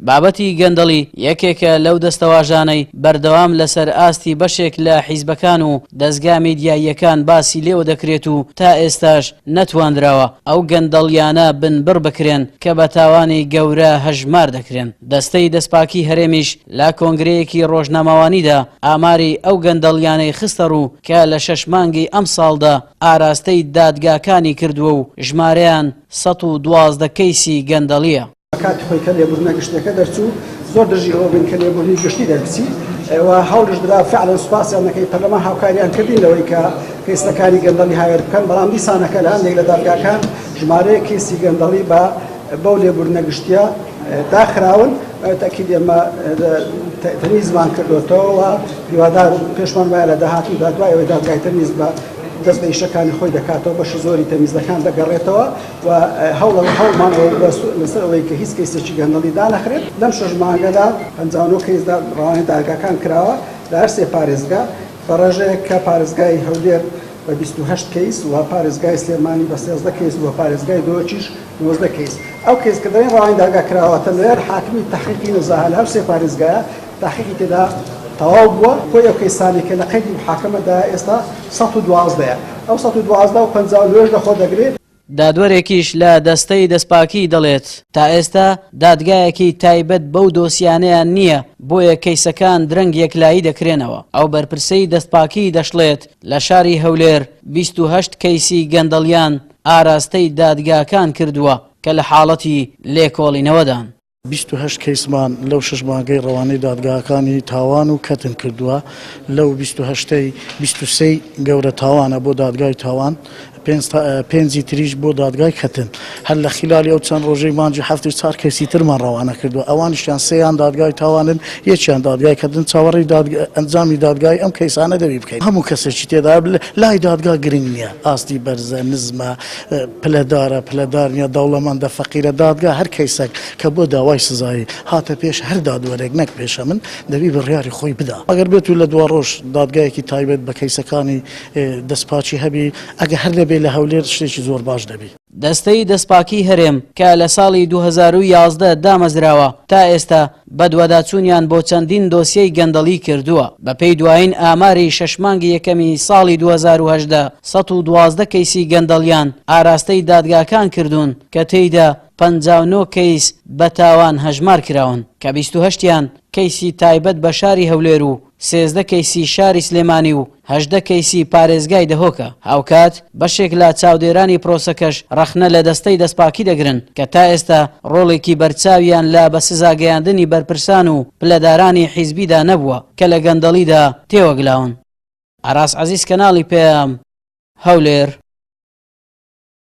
بابەتی گەندەڵی یەکێکە لەو دەستەواژانەی بەردەوام لەسەر ئاستی بەشێک لە حیزبەکان و دەستگا میدیاییەکان باسی لێوە دەکرێت و تا ئێستاش نەتواندراوە ئەو گەندەڵیانە بنبڕ بکرێن کە بە تاوانی گەورە هەژمار دەکرێن. دەستەی دەستپاکی هەرێمیش لە کۆنگرەیەکی ڕۆژنامەوانیدا ئاماری ئەو گەندەڵیانەی خستە ڕوو کە لە 6 مانگی ئەم ساڵدا ئاراستەی دادگاکانی کردووە و ژمارەیان 112 کەیسی گەندەڵیە. کاتی خۆی کە لێبوردنە گشتەکە دەرچوو زۆر دژی ئەوە بن کە لێبوردنی گشتی دەربچی و هەوڵش درا فعلا سوپاسیانەکەی پەرلەمان هاوکاریان کردین لەوەی کە کەیسەکانی گەندەڵی هاوێر بکەن بەڵام دیسانەکە لە هەندێک لە دادگاکان ژمارەیە کەیسی گەندەڵی بە بەو لێبوردنە گشتیە داخراون تاکید ئێمە تەمیزمان کردوێتەوە هیوادار پێشمان وایە لە داهاتوو دادوایەوەی دادگای تەمیز بە دەست بە ئیشەکانی خۆی دەکاتەوە بەشی زۆری تەمیزەکان دەگەڕێتەوە و هەوڵمان لەسەر ئەوەی کە هیچ کەیسێکی گەندەڵی دانەخرێت لەم 6 مانگەدا 59 کەیسدا ڕەوانەی دادگاکان کراوە لە هەر سێ پارێزگا بە ڕێژەیەک کە پارێزگای هەولێر بە 28 کەیس و پارێزگای سلێمانی بە 13 کەیس و پارێزگای دۆچیش 19 کەیس. ئەو کەیس کە دەڵێن ڕەوانەی دادگا کراوە تەنوێر حاکمی تەحقیقی نەزاهە لە هەر سێ پارێزگایە تەحقیقی تێدا تەواو بووە بۆ ئەو کەیسانی کە لە قەیدی محاکەمەدا ئێستا 112 ئەو 112 و 59 لە خۆ دەگرێت. دادوەرێکیش لە دەستەی دەستپاکی دەڵێت تا ئێستا دادگایەکی تایبەت بەو دۆسیانەیان نییە بۆیە کەیسەکان درەنگ یەکلایی دەکرێنەوە. ئەو بەرپرسەی دەستپاکی دەشڵێت لە شاری هەولێر 28 کەیسی گەندەڵیان ئاراستەی دادگاکان کردووە کە لە حاڵەتی لێکۆڵینەوەدان. 28 کەیسمان لەو 6 مانگەی ڕەوانەی دادگاکانی تاوان و کەتن کردووە لەو 28ی 23 گەورە تاوانە بۆ دادگای تاوان پێنجی تریش بۆ دادگای کەتن هەر لە خلالی ئەو چەند ڕۆژەی مانجی هەفتی 4 کەسی ترمان ڕەوانە کردووە ئەوانیشیان سێیان دادگای تاوانن یەکیان دادگای کەتن چاوەڕی ئەنجامی دادگای ئەم کەیسانە دەبی بکەین هەموو کەسێکی تێدا لای دادگا گرنگ نییە ئاستی بەرزە نزمە پلەدارە پلەدار نیە دەوڵەمەندە فەقیرە دادگا هەر کەیسێک کە بۆ داوای سزایی هاتە پێش هەر دادوەرێک نەک پێشە من دەبی بڕیاری خۆی بدا ئەگەر بێت و لە دوا ڕۆژ دادگایەکی تایبەت بە کەیسەکانی دەستپاچی هەبی ئەگە هەر دەبێت لە هەولێر شتێکی زۆر باش دەبی. دەستەی دەستپاکی هەرێم کە لە ساڵی 2011 دامەزراوە تا ئێستا بە دوواداچوونیان بۆ چەندین دۆسیەی گەندەڵی کردووە بە پێی دوایین ئاماری 6 مانگی یەکەمی ساڵی 2010 112 کەیسی گەندەڵیان ئاراستەی دادگاکان کردوون کە تێیدا 59 کەیس بە تاوان هەژمار کراون کە 28یان کەیسی تایبەت بە شاری هەولێر و 13 کەیسی شاری سلێمانی و 18 کەیسی پارێزگای دهۆکە. هاوکات بەشێک لە چاودێرانی پرۆسەکەش ڕەخنە لە دەستەی دەستپاکی دەگرن کە تا ئێستا ڕۆڵێکی بەرچاویان لە بە سزاگەیاندنی بەرپرسان و پلەدارانی حیزبیدا نەبووە کە لە گەندەڵیدا تێوەگلاون. ئاراس عەزیز کەناڵی پێم هەولێر.